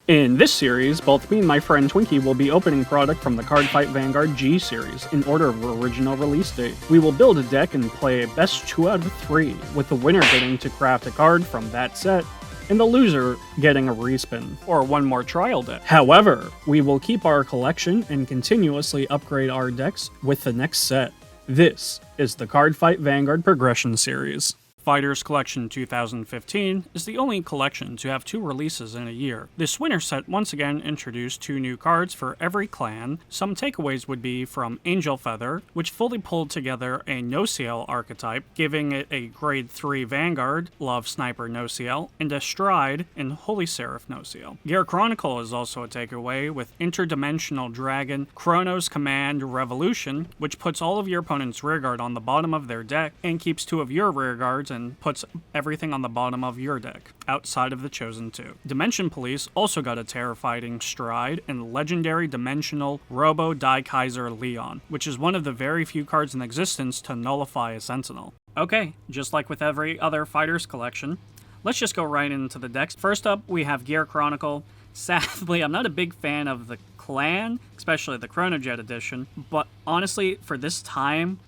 In this series, both me and my friend Twinky will be opening product from the Cardfight Vanguard G series in order of original release date. We will build a deck and play best 2 out of 3, with the winner getting to craft a card from that set, and the loser getting a respin, or one more trial deck. However, we will keep our collection and continuously upgrade our decks with the next set. This is the Cardfight Vanguard Progression series. Fighters Collection 2015 is the only collection to have 2 releases in a year. This winter set once again introduced 2 new cards for every clan. Some takeaways would be from Angel Feather, which fully pulled together a no-CL archetype, giving it a grade 3 Vanguard, Love Sniper no-CL, and a Stride and Holy Seraph no-CL. Gear Chronicle is also a takeaway with Interdimensional Dragon, Chronos Command Revolution, which puts all of your opponent's rearguard on the bottom of their deck and keeps 2 of your rearguards and puts everything on the bottom of your deck, outside of the chosen 2. Dimension Police also got a terrifying Stride and legendary dimensional Robo Die Kaiser Leon, which is one of the very few cards in existence to nullify a Sentinel. Okay, just like with every other Fighters collection, let's just go right into the decks. First up, we have Gear Chronicle. Sadly, I'm not a big fan of the clan, especially the Chronojet edition, but honestly, for this time,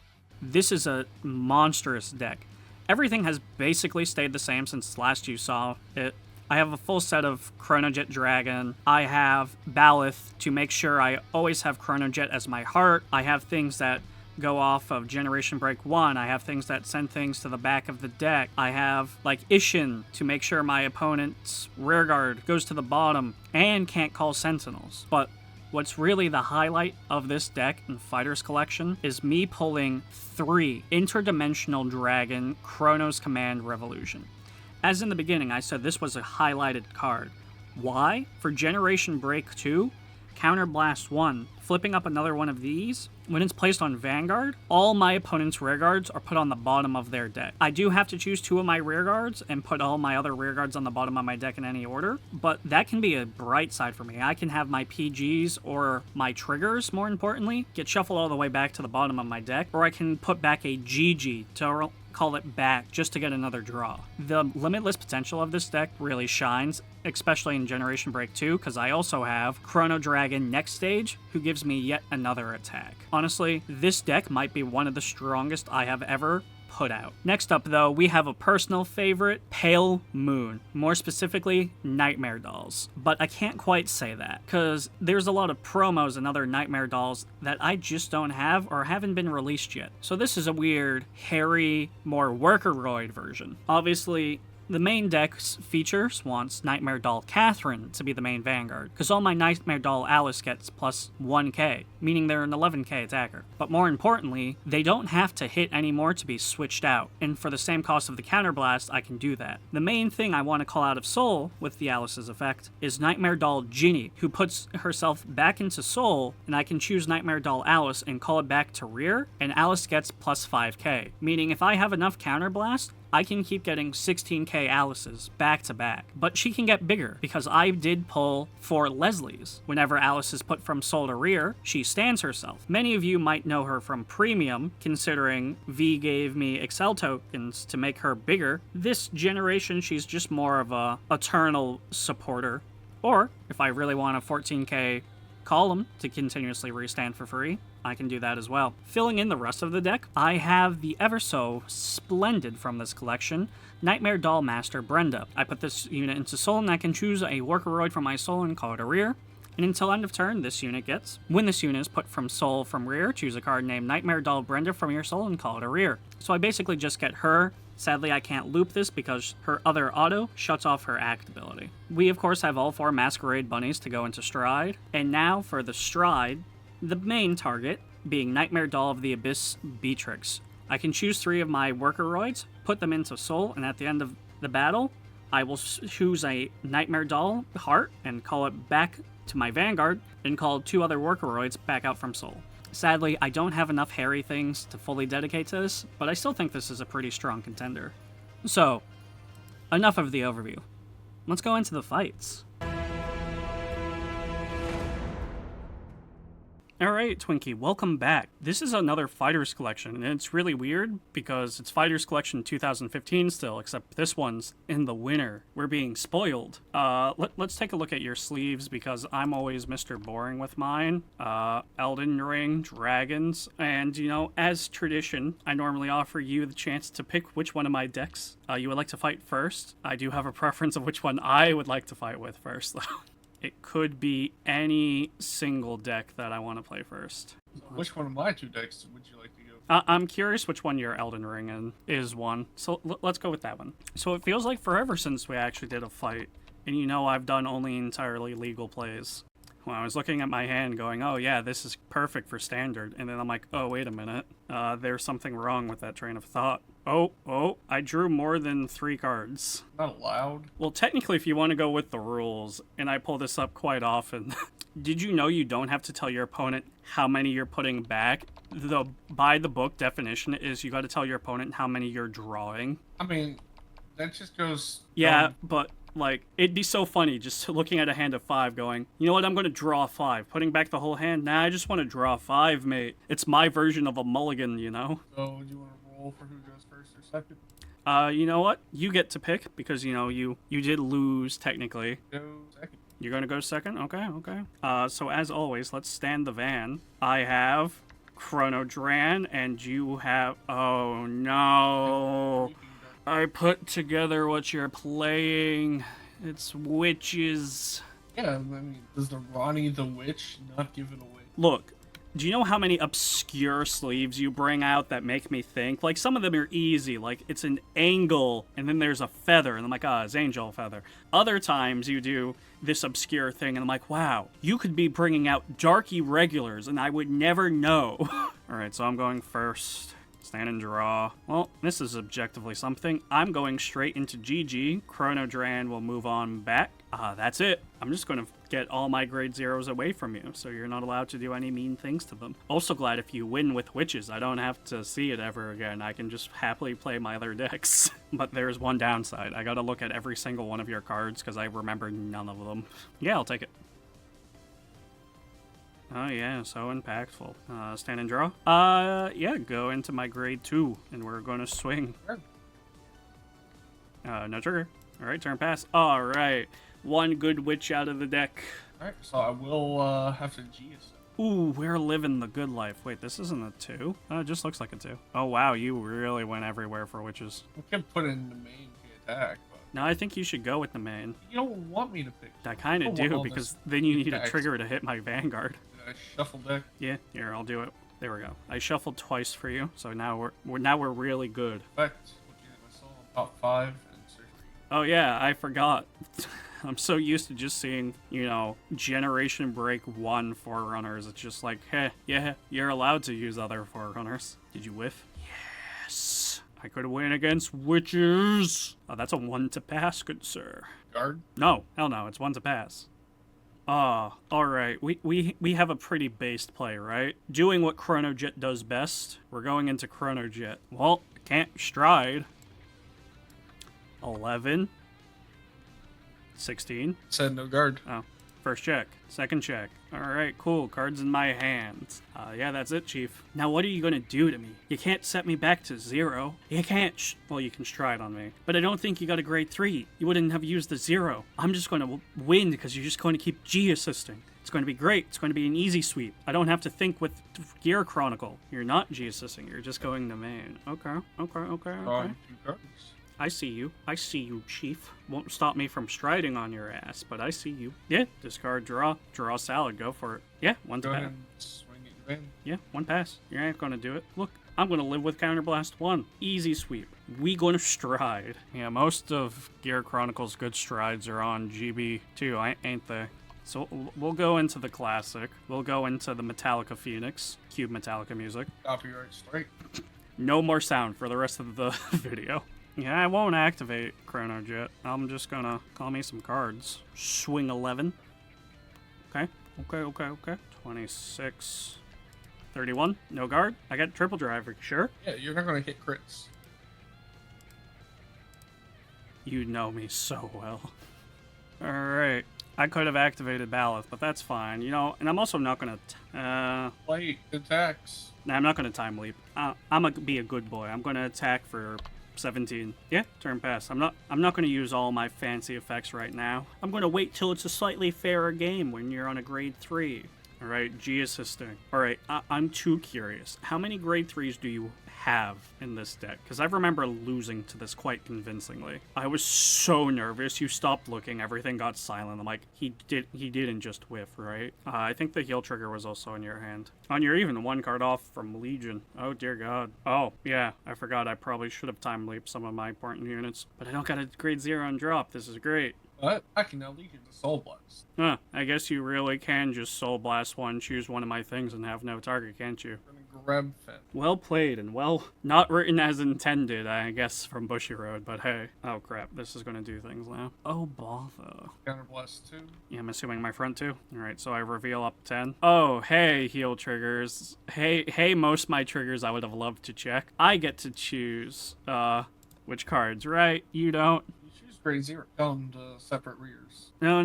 this is a monstrous deck. Everything has basically stayed the same since last you saw it. I have a full set of Chronojet Dragon. I have Baloth to make sure I always have Chronojet as my heart. I have things that go off of Generation Break 1. I have things that send things to the back of the deck. I have, like, Ishin to make sure my opponent's rearguard goes to the bottom and can't call Sentinels. But what's really the highlight of this deck in Fighters Collection is me pulling 3 Interdimensional Dragon Chronos Command Revolution. As in the beginning, I said this was a highlighted card. Why? For Generation Break 2, Counterblast 1, flipping up another one of these, when it's placed on Vanguard, all my opponent's rearguards are put on the bottom of their deck. I do have to choose 2 of my rearguards and put all my other rearguards on the bottom of my deck in any order, but that can be a bright side for me. I can have my PGs or my triggers, more importantly, get shuffled all the way back to the bottom of my deck, or I can put back a GG to call it back just to get another draw. The limitless potential of this deck really shines, especially in Generation Break 2, because I also have Chrono Dragon next stage, who gives me yet another attack. Honestly, this deck might be one of the strongest I have ever put out. Next up, though, we have a personal favorite, Pale Moon. More specifically, Nightmare Dolls. But I can't quite say that, because there's a lot of promos and other Nightmare Dolls that I just don't have or haven't been released yet. So this is a weird, hairy, more workeroid version. Obviously, the main deck's features wants Nightmare Doll Catherine to be the main Vanguard, because all my Nightmare Doll Alice gets plus 1k, meaning they're an 11k attacker. But more importantly, they don't have to hit anymore to be switched out, and for the same cost of the Counterblast, I can do that. The main thing I want to call out of Soul with the Alice's effect is Nightmare Doll Ginny, who puts herself back into Soul, and I can choose Nightmare Doll Alice and call it back to rear, and Alice gets plus 5k, meaning if I have enough Counterblast, I can keep getting 16k Alices back to back. But she can get bigger, because I did pull 4 Leslies. Whenever Alice is put from soul to rear, she stands herself. Many of you might know her from Premium, considering V gave me Excel tokens to make her bigger. This generation, she's just more of a eternal supporter. Or, if I really want a 14k column to continuously restand for free, I can do that as well. Filling in the rest of the deck, I have the ever so splendid from this collection, Nightmare Doll Master Brenda. I put this unit into Soul and I can choose a Workeroid from my Soul and call it a rear. And until end of turn, this unit gets. When this unit is put from Soul from rear, choose a card named Nightmare Doll Brenda from your Soul and call it a rear. So I basically just get her. Sadly, I can't loop this because her other auto shuts off her act ability. We, of course, have all 4 Masquerade Bunnies to go into Stride. And now for the Stride, the main target being Nightmare Doll of the Abyss Beatrix. I can choose 3 of my Workeroids, put them into Soul, and at the end of the battle, I will choose a Nightmare Doll Heart and call it back to my Vanguard, and call 2 other Workeroids back out from Soul. Sadly, I don't have enough hairy things to fully dedicate to this, but I still think this is a pretty strong contender. So, enough of the overview. Let's go into the fights. Alright, Twinkie, welcome back. This is another Fighters Collection, and it's really weird because it's Fighters Collection 2015 still, except this one's in the winter. We're being spoiled. Let's take a look at your sleeves because I'm always Mr. Boring with mine. Elden Ring, Dragons, and you know, as tradition, I normally offer you the chance to pick which one of my decks you would like to fight first. I do have a preference of which one I would like to fight with first, though. It could be any single deck that I want to play first. Which one of my 2 decks would you like to go? I'm curious which one your Elden Ring in is one. So let's go with that one. So it feels like forever since we actually did a fight. And you know I've done only entirely legal plays. When I was looking at my hand going, oh yeah, this is perfect for standard. And then I'm like, oh, wait a minute. There's something wrong with that train of thought. Oh, I drew more than 3 cards. Not allowed. Well, technically, if you want to go with the rules, and I pull this up quite often, did you know you don't have to tell your opponent how many you're putting back? The by the book definition is you got to tell your opponent how many you're drawing. I mean, that just goes... Yeah, but... like, it'd be so funny just looking at a hand of 5 going, you know what, I'm going to draw 5. Putting back the whole hand? Nah, I just want to draw 5, mate. It's my version of a mulligan, you know? So, do you want to roll for who goes first or second? You know what? You get to pick because, you know, you did lose, technically. Go second. You're going to go second? Okay. So, as always, let's stand the van. I have Chrono Dran, and you have... oh, no... I put together what you're playing. It's witches. Yeah, I mean, does the Ronnie the Witch not give it away? Look, do you know how many obscure sleeves you bring out that make me think? Like, some of them are easy, like, it's an angle, and then there's a feather, and I'm like, it's angel feather. Other times you do this obscure thing, and I'm like, wow, you could be bringing out darky regulars, and I would never know. Alright, so I'm going first. Stand and draw. Well, this is objectively something. I'm going straight into GG. Chrono Dran will move on back. That's it. I'm just going to get all my grade 0s away from you, so you're not allowed to do any mean things to them. Also glad if you win with witches, I don't have to see it ever again. I can just happily play my other decks. But there's one downside. I gotta look at every single one of your cards, because I remember none of them. Yeah, I'll take it. Oh yeah, so impactful. Stand and draw? Yeah, go into my grade 2, and we're gonna swing. No trigger. Alright, turn pass. Alright, one good witch out of the deck. Alright, so I will have to G us. Ooh, we're living the good life. Wait, this isn't a 2? It just looks like a 2. Oh wow, you really went everywhere for witches. We can put it in the main to attack, but... No, I think you should go with the main. You don't want me to pick. I kinda do, because then you need a trigger to hit my Vanguard. I shuffle deck. Yeah, here, I'll do it. There we go. I shuffled twice for you, so now we're really good. Effect. Looking at my soul, top 5 and surgery. Oh yeah, I forgot. I'm so used to just seeing, you know, Generation Break 1 Forerunners. It's just like, hey, yeah, you're allowed to use other Forerunners. Did you whiff? Yes. I could win against witches. Oh, that's a 1 to pass, good sir. Guard? No, hell no, it's 1 to pass. Alright, we have a pretty based play, right? Doing what Chrono Jet does best. We're going into Chrono Jet. Well, can't stride. 11. 16. Said no guard. Oh, first check. Second check. Alright, cool. Cards in my hands. Yeah, that's it, Chief. Now what are you gonna do to me? You can't set me back to 0. You can't well, you can stride on me. But I don't think you got a grade 3. You wouldn't have used the 0. I'm just gonna win because you're just going to keep G-assisting. It's going to be great. It's going to be an easy sweep. I don't have to think with Gear Chronicle. You're not G-assisting. You're just going to main. Okay. I see you. I see you, Chief. Won't stop me from striding on your ass, but I see you. Yeah, discard, draw salad, go for it. Yeah, 1 to Go pass. ahead and swing at your van. Yeah, 1 pass. You ain't gonna do it. Look, I'm gonna live with Counterblast 1. Easy sweep. We gonna stride. Yeah, most of Gear Chronicle's good strides are on GB2, ain't they? So we'll go into the classic. We'll go into the Metallica Phoenix. Cube Metallica music. Copyright strike. No more sound for the rest of the video. Yeah, I won't activate Chrono Jet. I'm just gonna call me some cards. Swing 11. Okay. 26. 31. No guard. I got triple driver. Sure? Yeah, you're not gonna hit crits. You know me so well. Alright. I could have activated Baloth, but that's fine. You know, and I'm also not gonna. Wait, attacks. Nah, I'm not gonna time leap. I'm gonna be a good boy. I'm gonna attack for 17. Yeah, turn pass. I'm not gonna use all my fancy effects right now. I'm gonna wait till it's a slightly fairer game when you're on a grade 3. All right, G assisting. All right, I'm too curious. How many grade 3s do you have in this deck? Because I remember losing to this quite convincingly. I was so nervous. You stopped looking. Everything got silent. I'm like, he didn't just whiff, right? I think the heal trigger was also in your hand. On your even 1 card off from Legion. Oh, dear God. Oh, yeah. I forgot. I probably should have time leaped some of my important units. But I don't got a grade 0 on drop. This is great. What? I can now Legion to Soul Blast. Huh. I guess you really can just Soul Blast one, choose one of my things, and have no target, can't you? Grab Fen. Well played, and well, not written as intended, I guess, from Bushy Road, but hey. Oh crap, this is gonna do things now. Oh, bother. Counterblast 2. Yeah, I'm assuming my front 2. Alright, so I reveal up 10. Oh, hey, heal triggers. Hey, most of my triggers I would have loved to check. I get to choose, which cards, right? You don't? Grade 0 on the separate rears. No.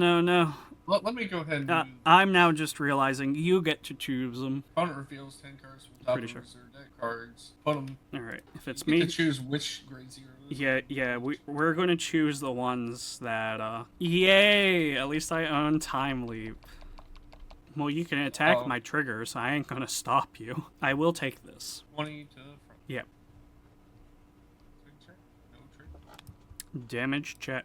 Let me go ahead and do... I'm now just realizing you get to choose them. Opponent reveals 10 cards from top of the reserve deck cards. Put them... Alright, if it's me... me... to choose which grade 0 it is. Yeah, we're gonna choose the ones that, Yay! At least I own Time Leap. Well, you can attack my triggers, so I ain't gonna stop you. I will take this. 20 to front. Yep. Damage check.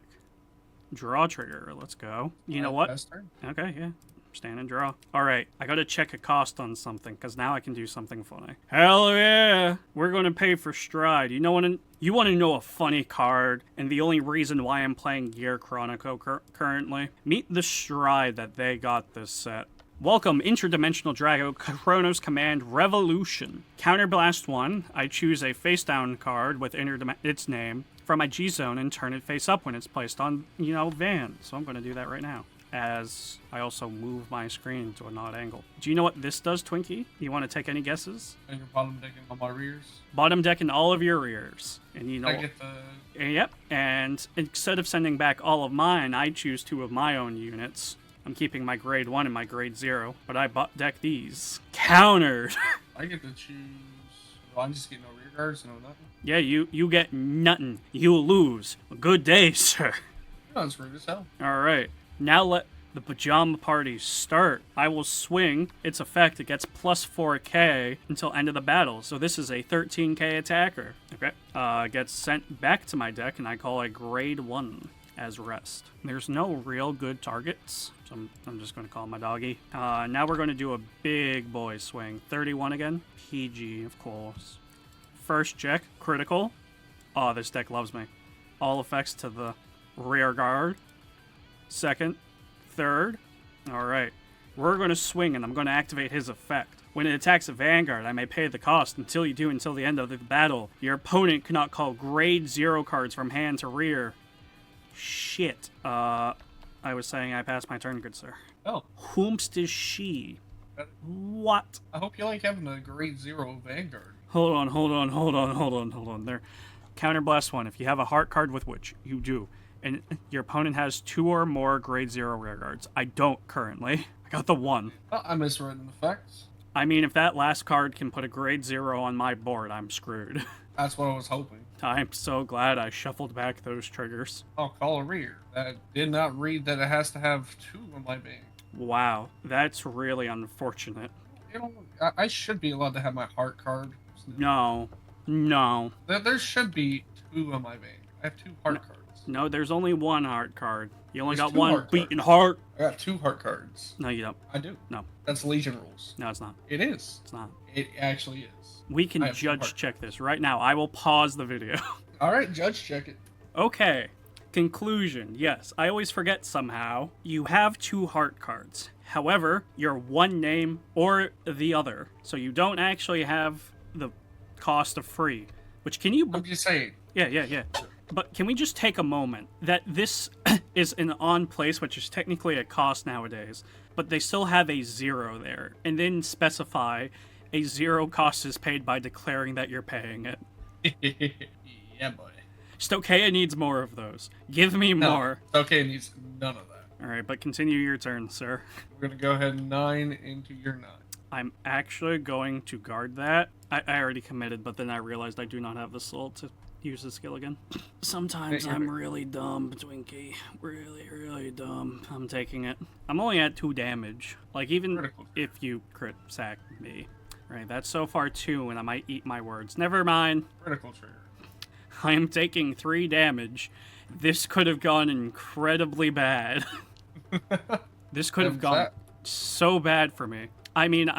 Draw trigger. Let's go. You know what? Okay, yeah. Stand and draw. Alright, I gotta check a cost on something, because now I can do something funny. Hell yeah! We're gonna pay for Stride. You want to know a funny card, and the only reason why I'm playing Gear Chronicle currently? Meet the Stride that they got this set. Welcome, Interdimensional Drago, Chronos Command, Revolution. Counterblast 1, I choose a face-down card with its name from my G-Zone and turn it face-up when it's placed on, Van. So I'm going to do that right now, as I also move my screen to an odd angle. Do you know what this does, Twinkie? You want to take any guesses? And your bottom deck in all my rears? Bottom deck in all of your rears. And I get the... Yep, and instead of sending back all of mine, I choose 2 of my own units. I'm keeping my grade 1 and my grade 0, but I deck these. Countered! I get to choose... Well, I'm just getting no rear guards, no nothing. Yeah, you get nothing. You lose. Good day, sir. That's rude as hell. Alright, now let the pajama party start. I will swing its effect. It gets plus 4k until end of the battle. So this is a 13k attacker. Okay. Gets sent back to my deck, and I call a grade 1. As rest. There's no real good targets, so I'm just going to call my doggy. Now we're going to do a big boy swing. 31 again. PG, of course. First check, critical. Oh, this deck loves me. All effects to the rear guard. Second, third. All right. We're going to swing, and I'm going to activate his effect. When it attacks a Vanguard, I may pay the cost until the end of the battle. Your opponent cannot call grade 0 cards from hand to rear. Shit. I was saying I passed my turn, good sir. Oh. Whomst is she? What? I hope you like having a grade 0 Vanguard. Hold on. There. Counterblast 1. If you have a heart card, with which you do, and your opponent has 2 or more grade 0 rear guards. I don't currently. I got the 1. Well, I misread an effect. I mean, if that last card can put a grade 0 on my board, I'm screwed. That's what I was hoping. I'm so glad I shuffled back those triggers. I'll call a rear. That did not read that it has to have 2 in my bank. Wow, that's really unfortunate. I should be allowed to have my heart card. No. There should be 2 on my bank. I have 2 heart cards. No, there's only 1 heart card. You only There's got 2 one heart beating cards. heart. I got 2 heart cards. No, you don't. I do. No. That's Legion rules. No, it's not. It is. It's not. It actually is. We can judge check this right now. I will pause the video. Alright, judge check it. Okay. Conclusion. Yes, I always forget somehow. You have 2 heart cards. However, you're one name or the other. So you don't actually have the cost of free. Which can you... I'm just saying. Yeah. But can we just take a moment that this is an on place, which is technically a cost nowadays, but they still have a 0 there, and then specify a 0 cost is paid by declaring that you're paying it. Yeah, boy. Stokeia needs more of those. Give me more. Stokeia needs none of that. Alright, but continue your turn, sir. We're gonna go ahead and 9 into your 9. I'm actually going to guard that. I already committed, but then I realized I do not have the soul to use the skill again. Sometimes I'm really dumb, Twinky. Really, really dumb. I'm taking it. I'm only at 2 damage. Like, even if you crit sack me. Right, that's so far 2, and I might eat my words. Never mind. Critical trigger. I am taking 3 damage. This could have gone incredibly bad. This could have gone so bad for me. I mean,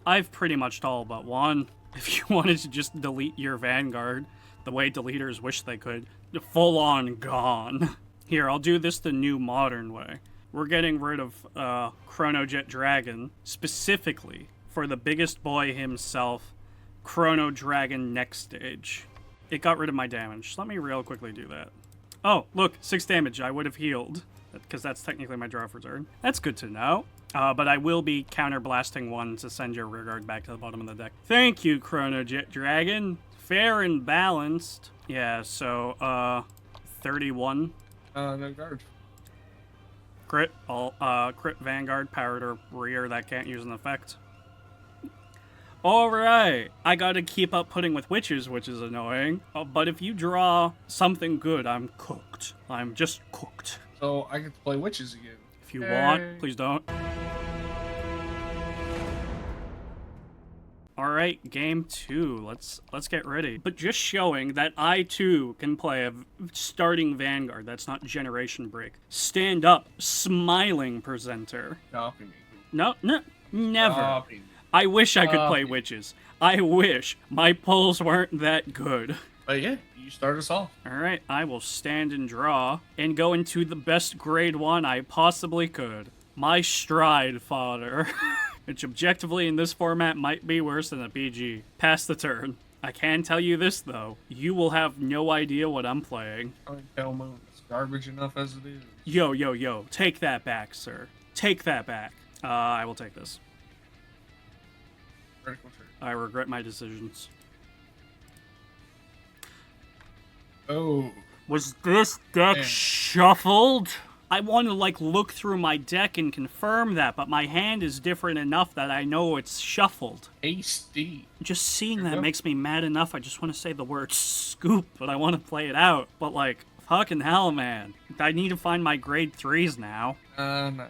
I've pretty much all but won. If you wanted to just delete your Vanguard the way deleters wish they could, full on gone. Here, I'll do this the new modern way. We're getting rid of Chronojet Dragon, specifically for the biggest boy himself, Chrono Dragon next stage. It got rid of my damage. Let me real quickly do that. Oh, look, 6 damage. I would have healed, because that's technically my draw for turn. That's good to know. But I will be counter-blasting 1 to send your rearguard back to the bottom of the deck. Thank you, Chronojet Dragon. Fair and balanced. Yeah, so, 31. No guard. Crit. Crit Vanguard, power to rear that can't use an effect. Alright, I gotta keep up putting with witches, which is annoying. But if you draw something good, I'm cooked. I'm just cooked. So I get to play witches again. If you want, please don't. Alright, game 2. Let's get ready. But just showing that I too can play a starting Vanguard. That's not generation break. Stand up, smiling presenter. Copy me. No, never. Copy me. I wish I could play witches. I wish. My pulls weren't that good. But yeah, you start us off. Alright, I will stand and draw and go into the best grade 1 I possibly could. My stride fodder. Which objectively in this format might be worse than a PG. Pass the turn. I can tell you this though. You will have no idea what I'm playing. Pale Moon. It's garbage enough as it is. Yo. Take that back, sir. Take that back. I will take this. Critical trigger. I regret my decisions. Oh. Was this deck shuffled? I want to, like, look through my deck and confirm that, but my hand is different enough that I know it's shuffled. Ace D. Just seeing that makes me mad enough. I just want to say the word scoop, but I want to play it out. But, like, fucking hell, man. I need to find my grade 3s now. No.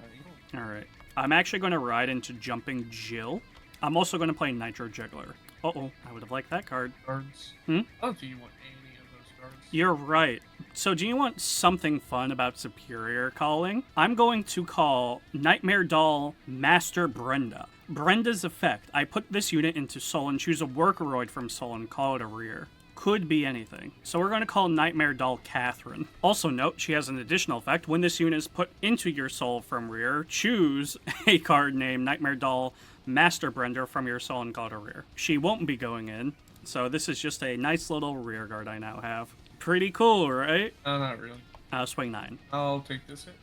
Alright. I'm actually going to ride into Jumping Jill. I'm also going to play Nitro Juggler. Uh-oh, I would have liked that card. Cards. Hmm? Oh, do you want any of those cards? You're right. So do you want something fun about superior calling? I'm going to call Nightmare Doll Master Brenda. Brenda's effect. I put this unit into Soul and choose a Workoroid from Soul and call it a rear. Could be anything. So we're going to call Nightmare Doll Catherine. Also note, she has an additional effect. When this unit is put into your Soul from rear, choose a card named Nightmare Doll Master Brenda from your Soul and call it a rear. She won't be going in, so this is just a nice little rear guard I now have. Pretty cool, right? No, not really. Swing 9. I'll take this hit.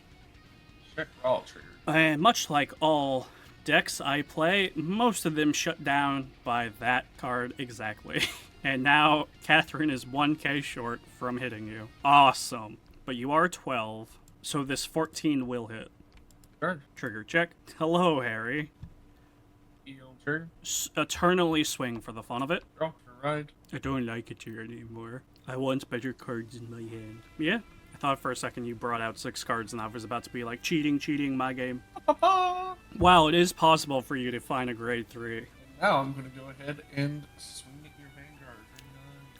Check all triggers. And much like all decks I play, most of them shut down by that card exactly. And now Catherine is 1k short from hitting you. Awesome. But you are 12, so this 14 will hit. Sure. Trigger check. Hello, Harry. Trigger. Eternally swing for the fun of it. Draw for ride. I don't like it here anymore. I want better cards in my hand. Yeah. I thought for a second you brought out 6 cards and I was about to be like, cheating, my game. Wow, it is possible for you to find a grade 3. Now I'm going to go ahead and swing at your Vanguard.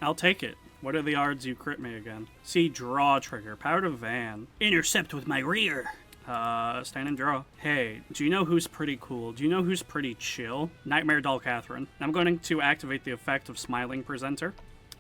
I'll take it. What are the odds you crit me again? See, draw trigger. Power to Van. Intercept with my rear. Stand and draw. Hey, do you know who's pretty cool? Do you know who's pretty chill? Nightmare Doll Catherine. I'm going to activate the effect of Smiling Presenter.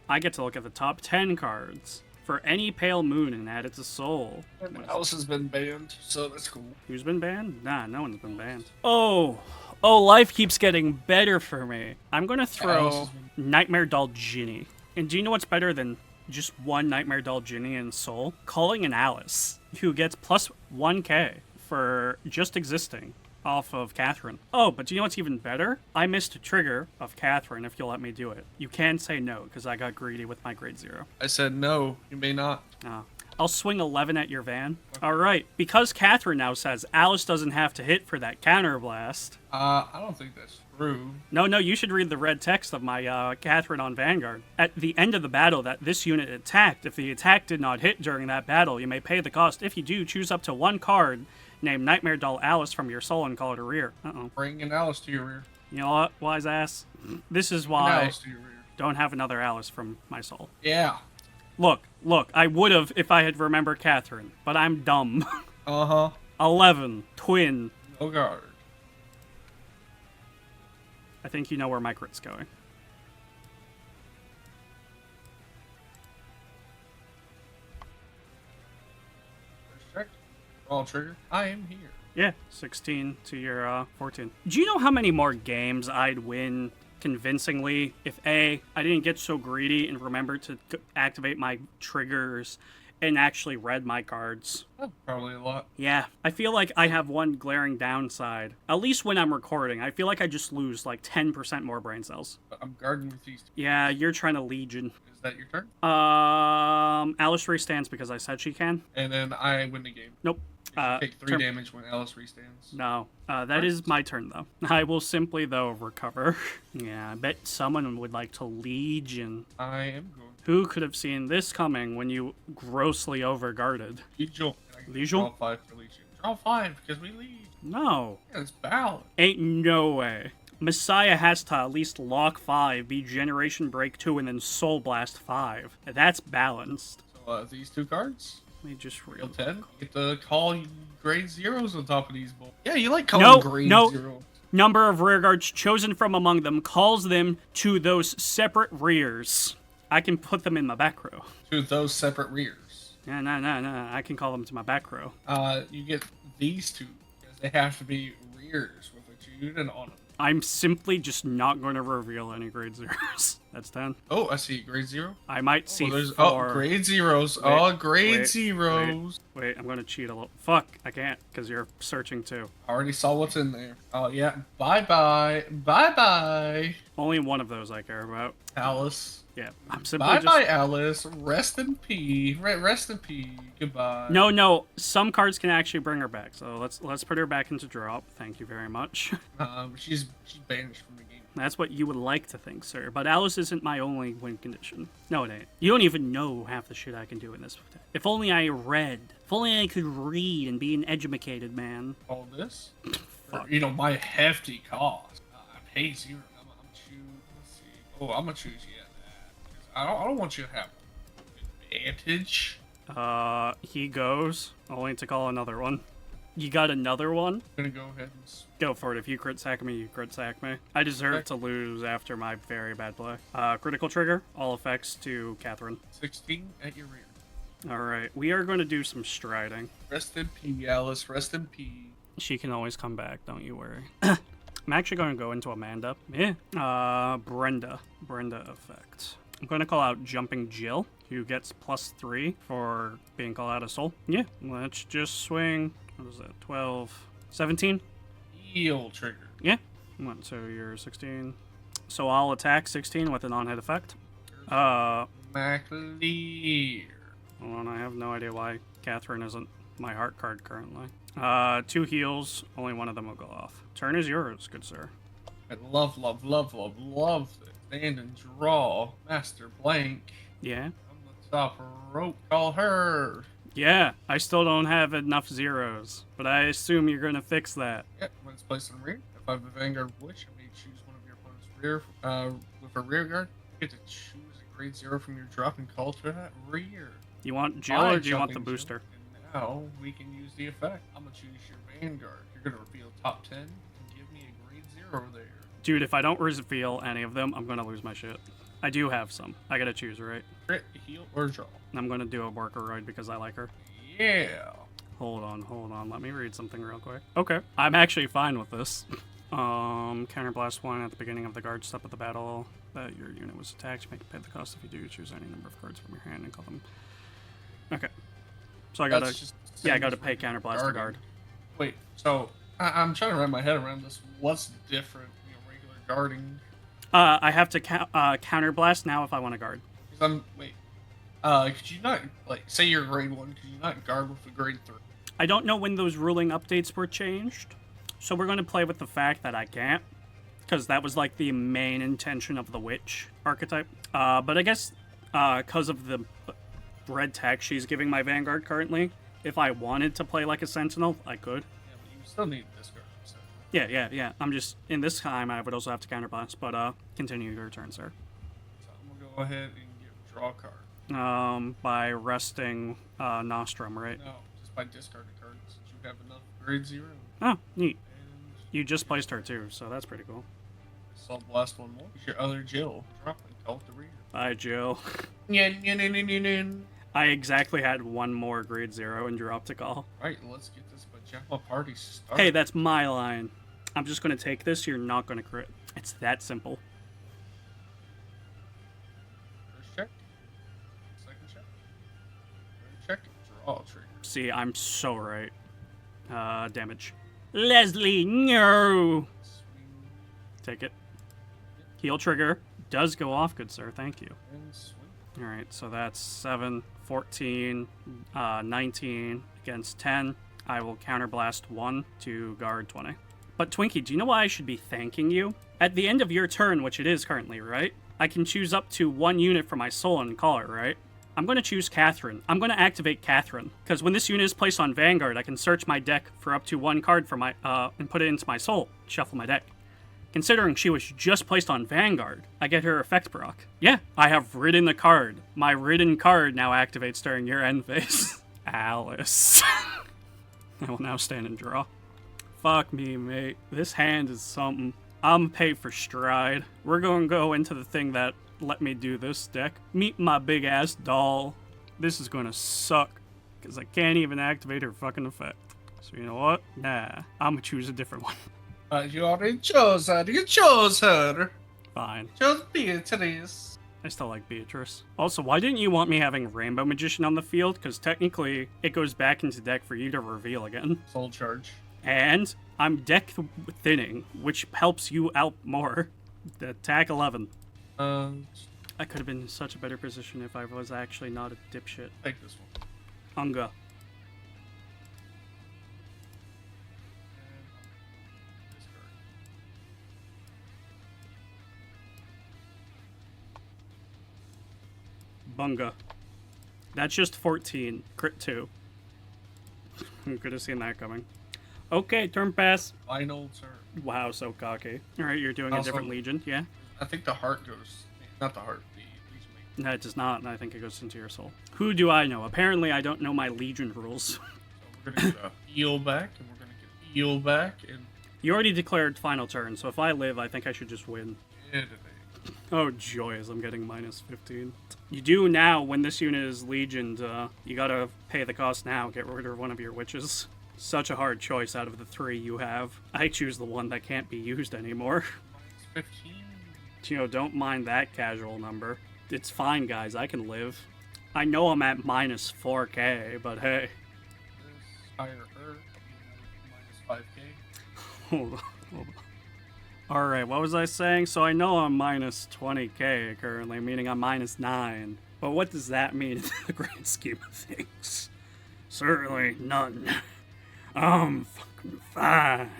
I get to look at the top 10 cards for any Pale Moon and add it to Soul. Everyone else has been banned, so that's cool. Who's been banned? Nah, no one's been banned. Oh, life keeps getting better for me. I'm going to throw Nightmare Doll Ginny. And do you know what's better than just one Nightmare Doll Ginny in Soul? Calling an Alice, who gets plus 1k for just existing off of Catherine. Oh, but do you know what's even better? I missed a trigger of Catherine if you'll let me do it. You can say no, because I got greedy with my grade 0. I said no, you may not. Oh. I'll swing 11 at your van. All right. Because Catherine now says Alice doesn't have to hit for that counterblast. I don't think that's true. No, you should read the red text of my Catherine on Vanguard. At the end of the battle that this unit attacked, if the attack did not hit during that battle, you may pay the cost. If you do, choose up to one card named Nightmare Doll Alice from your soul and call it a rear. Uh-oh. Bring an Alice to your rear. You know what, wise ass? This is why I don't have another Alice from my soul. Yeah. Look, I would have if I had remembered Catherine, but I'm dumb. Uh-huh. 11, twin. No guard. I think you know where my crit's going. Check. All trigger. I am here. Yeah, 16 to your 14. Do you know how many more games I'd win convincingly if A, I didn't get so greedy and remembered to activate my triggers and actually read my cards? Oh, probably a lot. Yeah, I feel like I have one glaring downside. At least when I'm recording, I feel like I just lose like 10% more brain cells. I'm guarding with these two. Yeah, you're trying to Legion. Is that your turn? Alice restands because I said she can. And then I win the game. Nope. Take 3 damage when Alice restands. No, that is my turn, though. I will simply, though, recover. Yeah, I bet someone would like to Legion. I am going. Who could have seen this coming when you grossly overguarded? Legion. Legion? Draw 5 for Legion. Draw 5 because we lead. No. Yeah, it's balanced. Ain't no way. Messiah has to at least lock 5, be Generation Break 2, and then Soul Blast 5. That's balanced. So, these 2 cards? Let me just Real 10. You get to call grade zeros on top of these balls. Yeah, you like calling grade zeros. Number of rear guards chosen from among them calls them to those separate rears. I can put them in my back row. To those separate rears. No. I can call them to my back row. You get these 2 because they have to be rears with a unit on them. I'm simply just not going to reveal any grade zeros. That's 10. Oh, I see grade 0. I might see 4. Oh, grade zeros. Grade zeros. Wait, I'm going to cheat a little. Fuck, I can't because you're searching too. I already saw what's in there. Oh, yeah. Bye-bye. Bye-bye. Only one of those I care about. Alice. Yeah, I'm simply Bye-bye, Alice. Rest in peace. Rest in peace. Goodbye. No. Some cards can actually bring her back. So let's put her back into drop. Thank you very much. She's banished from the game. That's what you would like to think, sir. But Alice isn't my only win condition. No, it ain't. You don't even know half the shit I can do in this. If only I read. If only I could read and be an educated man. All this? You know, my hefty cost. I pay 0. I'm choosing. Let's see. Oh, I'm gonna choose that. I don't want you to have advantage. He goes. Only to call another one. You got another one? I'm gonna go ahead and... Go for it. If you crit sack me, you crit sack me. I deserve to lose after my very bad play. Critical trigger. All effects to Catherine. 16 at your rear. Alright, we are going to do some striding. Rest in peace, Alice. Rest in peace. She can always come back, don't you worry. I'm actually going to go into Amanda. Yeah. Brenda. Brenda effect. I'm going to call out Jumping Jill, who gets +3 for being called out of soul. Yeah, let's just swing. What is that? 12, 17? Heal trigger. Yeah. So you're 16. So I'll attack 16 with an on-hit effect. MacLear. Hold on, I have no idea why Catherine isn't my heart card currently. 2 heals, only one of them will go off. Turn is yours, good sir. I love this. Stand and draw. Master blank. Yeah? On the top rope, call her. Yeah, I still don't have enough zeros, but I assume you're gonna fix that. Yep, when it's placed in rear, if I have a Vanguard Witch, I may choose one of your opponent's rear, with a rear guard, you get to choose a grade 0 from your drop and call to that rear. You want Jill or do you want the booster? And now, we can use the effect. I'm gonna choose your Vanguard. You're gonna reveal top 10 and give me a grade 0 there. Dude, if I don't reveal any of them, I'm gonna lose my shit. I do have some. I gotta choose, right? Crit, heal, or draw. I'm gonna do a worker ride because I like her. Yeah. Hold on. Let me read something real quick. Okay. I'm actually fine with this. Counterblast 1 at the beginning of the guard step of the battle that your unit was attacked. You may pay the cost if you do. Choose any number of cards from your hand and call them. Okay. So I gotta pay counterblast the guard. Wait, so I'm trying to wrap my head around this. What's different, regular guarding? I have to counterblast now if I want to guard. Wait. Could you not, like, say you're grade 1, could you not guard with a grade 3? I don't know when those ruling updates were changed, so we're going to play with the fact that I can't, because that was like the main intention of the witch archetype. But I guess because of the red tech she's giving my Vanguard currently, if I wanted to play like a Sentinel, I could. Yeah, but you still need this card. So. Yeah. I'm just, in this time, I would also have to counterblast, but continue your turn, sir. So I'm going to go ahead and give draw a card. By resting Nostrum, right? No, just by discarding cards since you have enough grade 0. Oh, neat. And You just placed her too, so that's pretty cool. I'll blast one more. Use your other Jill. Drop and call it the reader. Bye, Jill. Right, I exactly had one more grade 0 and dropped a call. let's get this pajama party started. Hey, that's my line. I'm just gonna take this, you're not gonna crit. It's that simple. First check. Second check. Third check. Draw trigger. See, I'm so right. Damage. Leslie, no! Swing Take it. Heal trigger. Does go off, good sir, thank you. and swing. Alright, so that's 7, 14, 19 against 10. I will counterblast 1 to guard 20. But Twinkie, do you know why I should be thanking you? At the end of your turn, which it is currently, right? I can choose up to 1 unit for my soul and call it, right? I'm going to choose Catherine. I'm going to activate Catherine, because when this unit is placed on Vanguard, I can search my deck for up to 1 card for my and put it into my soul, shuffle my deck. Considering she was just placed on Vanguard, I get her effect proc. Yeah, I have ridden the card. My ridden card now activates during your end phase. Alice. I will now stand and draw. Fuck me, mate. This hand is something. I'm paid for stride. We're gonna go into the thing that let me do this deck. Meet my big ass doll. This is gonna suck, because I can't even activate her fucking effect. So you know what? Nah, I'm gonna choose a different one. You already chose her. You chose her. Fine. Chose Beatrice. I still like Beatrice. Also, why didn't you want me having Rainbow Magician on the field? Because technically, it goes back into deck for you to reveal again. Soul charge. And I'm deck thinning, which helps you out more. Attack 11. I could have been in such a better position if I was actually not a dipshit. Take this one. Unga. Bunga. That's just 14. Crit 2. I could have seen that coming. Okay, turn pass. Final turn. Wow, so cocky. Alright, you're doing Also, a different Legion, yeah? I think the heart goes. Not the heart, the Legion Mate. No, it does not, and I think it goes into your soul. Who do I know? Apparently, I don't know my Legion rules. So we're gonna get a heal back, and we're gonna get heal back, and. You already declared final turn, so if I live, I think I should just win. Yeah, today. Oh, joyous, I'm getting minus 15. You do now, when this unit is legioned, you gotta pay the cost now, get rid of one of your witches. Such a hard choice out of the 3 you have. I choose the one that can't be used anymore. Minus 15. You know, don't mind that casual number. It's fine, guys, I can live. I know I'm at minus 4k, but hey. This higher her, minus 5k. Hold on. Alright, what was I saying? So I know I'm minus 20k currently, meaning I'm minus 9. But what does that mean in the grand scheme of things? Certainly none. I'm fucking fine.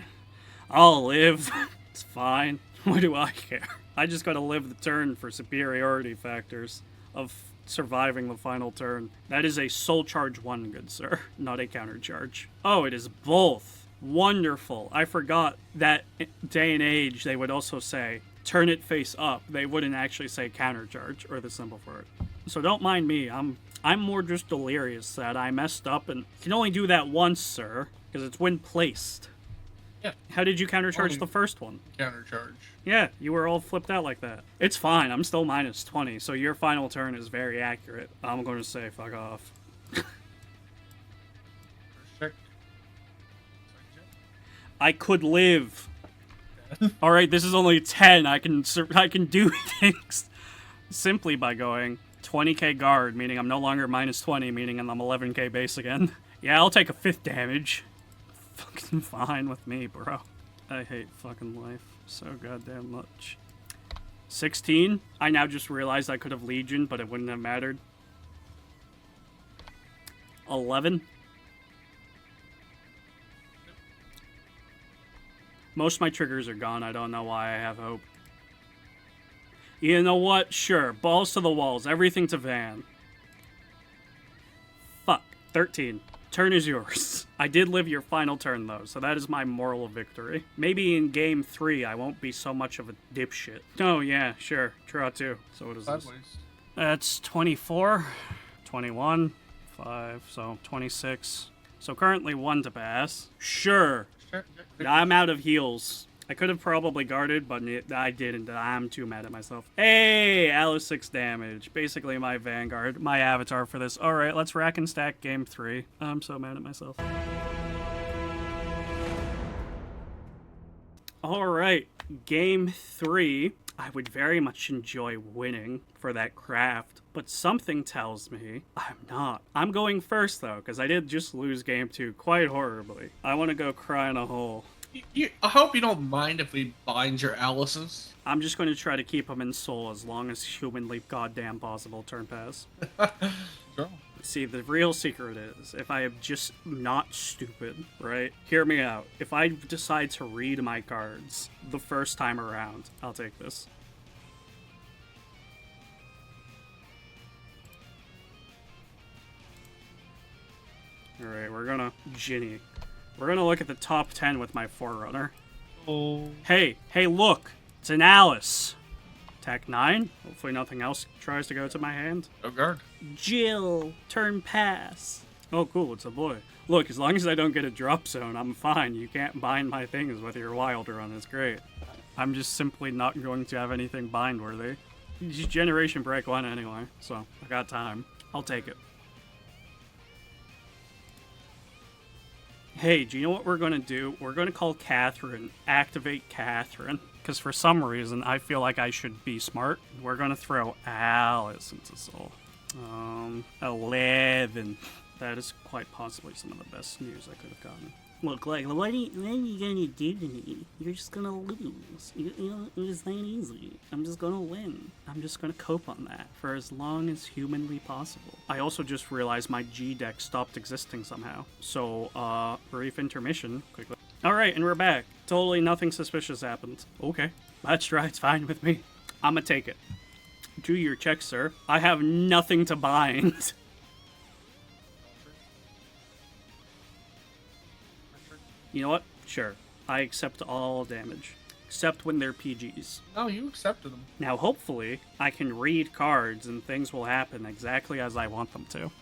I'll live. It's fine. What do I care? I just gotta live the turn for superiority factors of surviving the final turn. That is a soul charge 1, good sir, not a counter charge. Oh, it is both. Wonderful. I forgot that day and age they would also say turn it face up. They wouldn't actually say counter charge or the symbol for it. So don't mind me. I'm more just delirious that I messed up and can only do that once, sir, because it's when placed. Yeah. How did you counter charge Only the first one? Counter charge. Yeah, you were all flipped out like that. It's fine. I'm still minus 20, so your final turn is very accurate. I'm going to say fuck off. First check. Second check. I could live. All right, this is only 10. I can do things simply by going 20k guard, meaning I'm no longer minus 20, meaning I'm 11k base again. Yeah, I'll take a 5th damage. Fucking fine with me, bro. I hate fucking life so goddamn much. 16. I now just realized I could have Legion, but it wouldn't have mattered. 11. Most of my triggers are gone. I don't know why I have hope. You know what? Sure. Balls to the walls. Everything to Van. Fuck. 13. Turn is yours. I did live your final turn, though, so that is my moral victory. Maybe in game 3, I won't be so much of a dipshit. Oh, yeah, sure. Draw 2. So what is this? That's 24. 21. 5. So 26. So currently 1 to pass. Sure. I'm out of heals. I could have probably guarded, but I didn't. I'm too mad at myself. Hey, Alice 6 damage. Basically my Vanguard, my avatar for this. Alright, let's rack and stack game 3. I'm so mad at myself. Alright, game 3. I would very much enjoy winning for that craft, but something tells me I'm not. I'm going first, though, because I did just lose game 2 quite horribly. I want to go cry in a hole. I hope you don't mind if we bind your Alices. I'm just going to try to keep them in soul as long as humanly goddamn possible turn pass. Sure. See, the real secret is, if I am just not stupid, right? Hear me out. If I decide to read my cards the first time around, I'll take this. Alright, we're gonna... Ginny. We're gonna look at the top 10 with my Forerunner. Oh. Hey, look! It's an Alice! Attack 9. Hopefully nothing else tries to go to my hand. No guard. Jill! Turn pass! Oh cool, it's a boy. Look, as long as I don't get a drop zone, I'm fine. You can't bind my things with your wild run, it's great. I'm just simply not going to have anything bind worthy. Just Generation Break 1 anyway, so I got time. I'll take it. Hey, do you know what we're going to do? We're going to call Catherine, activate Catherine, because for some reason I feel like I should be smart. We're going to throw Alice into Soul. 11. That is quite possibly some of the best news I could have gotten. Look, like, what are you gonna do to me? You're just gonna lose. You know, it's that easy. I'm just gonna win. I'm just gonna cope on that for as long as humanly possible. I also just realized my G deck stopped existing somehow. So, brief intermission, quickly. Alright, and we're back. Totally nothing suspicious happened. Okay, that's right, it's fine with me. I'ma take it. Do your check, sir. I have nothing to bind. You know what? Sure. I accept all damage. Except when they're PGs. No, you accepted them. Now, hopefully, I can read cards and things will happen exactly as I want them to.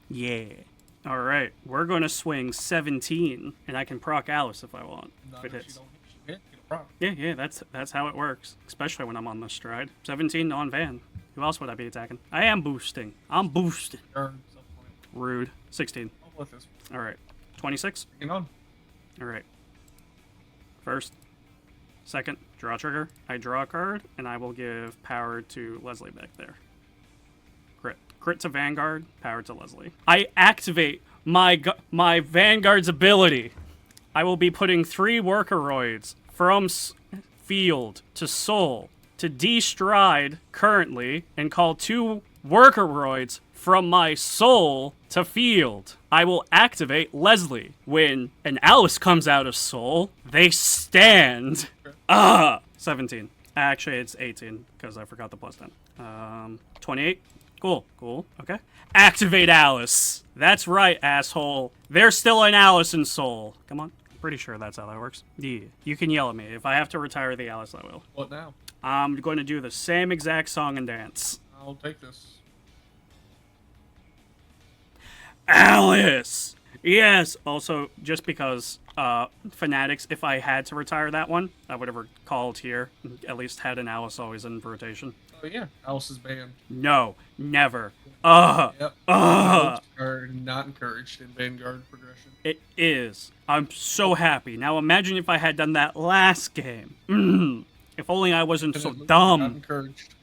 Yeah. Alright, we're gonna swing 17, and I can proc Alice if I want. Not if it if hits. you don't hit, get a proc. Yeah, that's how it works. Especially when I'm on the stride. 17 on Van. Who else would I be attacking? I am boosting. I'm boosting. Turn, some point. Rude. 16. I'll with this. Alright. 26? Hang on. Alright. First. Second. Draw trigger. I draw a card, and I will give power to Leslie back there. Crit. Crit to Vanguard, power to Leslie. I activate my Vanguard's ability. I will be putting 3 Workeroids from field to soul to destride currently and call 2 Workeroids from my soul to field. I will activate Leslie. When an Alice comes out of soul, they stand. 17. Actually, it's 18 because I forgot the plus 10. 28. Cool. Okay. Activate Alice. That's right, asshole. There's still an Alice in soul. Come on. I'm pretty sure that's how that works. Yeah. You can yell at me. If I have to retire the Alice, I will. What now? I'm going to do the same exact song and dance. I'll take this. Alice! Yes! Also, just because, Fanatics, if I had to retire that one, I would have called here. At least had an Alice always in rotation. Oh yeah, Alice is banned. No, never. Yep. Are not encouraged in Vanguard Progression. It is. I'm so happy. Now imagine if I had done that last game. If only I wasn't so dumb. Not encouraged.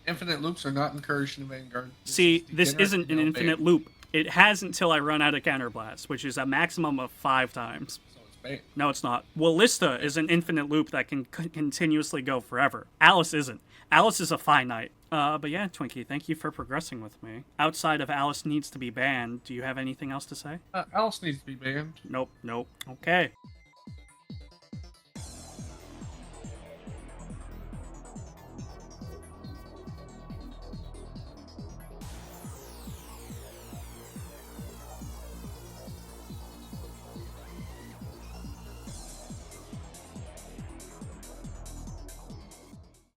Infinite loops are not encouraged in Vanguard. See, this isn't an infinite loop. It has until I run out of counterblast, which is a maximum of 5 times. So it's banned. No, it's not. Wallista is an infinite loop that can continuously go forever. Alice isn't. Alice is a finite. But yeah, Twinkie, thank you for progressing with me. Outside of Alice needs to be banned, do you have anything else to say? Alice needs to be banned. Nope. Okay.